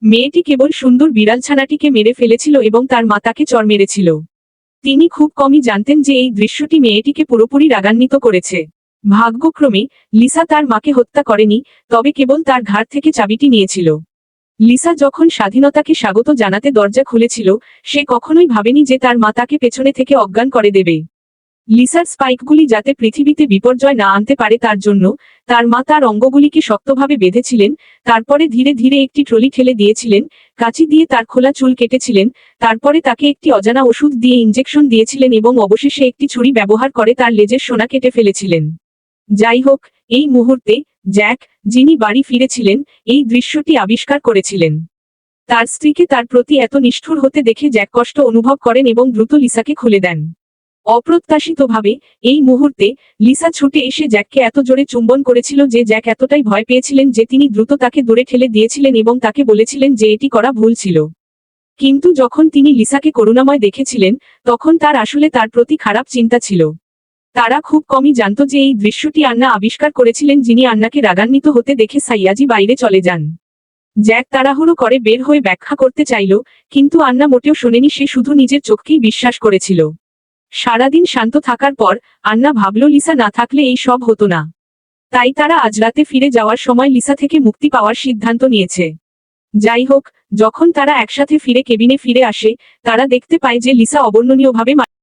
মেয়েটি কেবল সুন্দর বিড়াল ছানাটিকে মেরে ফেলেছিল এবং তার মা তাকে চড় মেরেছিল। তিনি খুব কমই জানতেন যে এই দৃশ্যটি মেয়েটিকে পুরোপুরি রাগান্বিত করেছে। ভাগ্যক্রমে লিসা তার মাকে হত্যা করেনি, তবে কেবল তার ঘাড় থেকে চাবিটি নিয়েছিল। লিসা যখন স্বাধীনতাকে স্বাগত জানাতে দরজা খুলেছিল, সে কখনোই ভাবেনি যে তার মা তাকে পেছনে থেকে অজ্ঞান করে দেবে। লিসার স্পাইকগুলি যাতে পৃথিবীতে বিপর্যয় না আনতে পারে তার জন্য তার মা তার অঙ্গগুলিকে শক্তভাবে বেঁধেছিলেন। তারপরে ধীরে ধীরে একটি ট্রলি ঠেলে দিয়েছিলেন, কাঁচি দিয়ে তার খোলা চুল কেটেছিলেন, তারপরে তাকে একটি অজানা ওষুধ দিয়ে ইনজেকশন দিয়েছিলেন এবং অবশেষে একটি ছুরি ব্যবহার করে তার লেজের সোনা কেটে ফেলেছিলেন। যাই হোক, এই মুহূর্তে জ্যাক, যিনি বাড়ি ফিরেছিলেন, এই দৃশ্যটি আবিষ্কার করেছিলেন। তার স্ত্রীকে তার প্রতি এত নিষ্ঠুর হতে দেখে জ্যাক কষ্ট অনুভব করেন এবং দ্রুত লিসাকে খুলে দেন। অপ্রত্যাশিতভাবে এই মুহূর্তে লিসা ছুটে এসে জ্যাককে এত জোরে চুম্বন করেছিল যে জ্যাক এতটাই ভয় পেয়েছিলেন যে তিনি দ্রুত তাকে দূরে ঠেলে দিয়েছিলেন এবং তাকে বলেছিলেন যে এটি করা ভুল ছিল। কিন্তু যখন তিনি লিসাকে করুণাময় দেখেছিলেন, তখন তার আসলে তার প্রতি খারাপ চিন্তা ছিল। তারা খুব কমই জানত যে এই দৃশ্যটি আন্না আবিষ্কার করেছিলেন, যিনি আন্নাকে রাগান্বিত হতে দেখে সাইয়াজি বাইরে চলে যান। জ্যাক তাড়াহুড়ো করে বের হয়ে ব্যাখ্যা করতে চাইল, কিন্তু আন্না মোটেও শোনেনি। সে শুধু নিজের চোখকেই বিশ্বাস করেছিল। সারাদিন শান্ত থাকার পর আন্না ভাবল লিসা না থাকলে এই সব হতো না। তাই তারা আজ রাতে ফিরে যাওয়ার সময় লিসা থেকে মুক্তি পাওয়ার সিদ্ধান্ত নিয়েছে। যাই হোক, যখন তারা একসাথে ফিরে কেবিনে ফিরে আসে, তারা দেখতে পায় যে লিসা অবর্ণনীয়ভাবে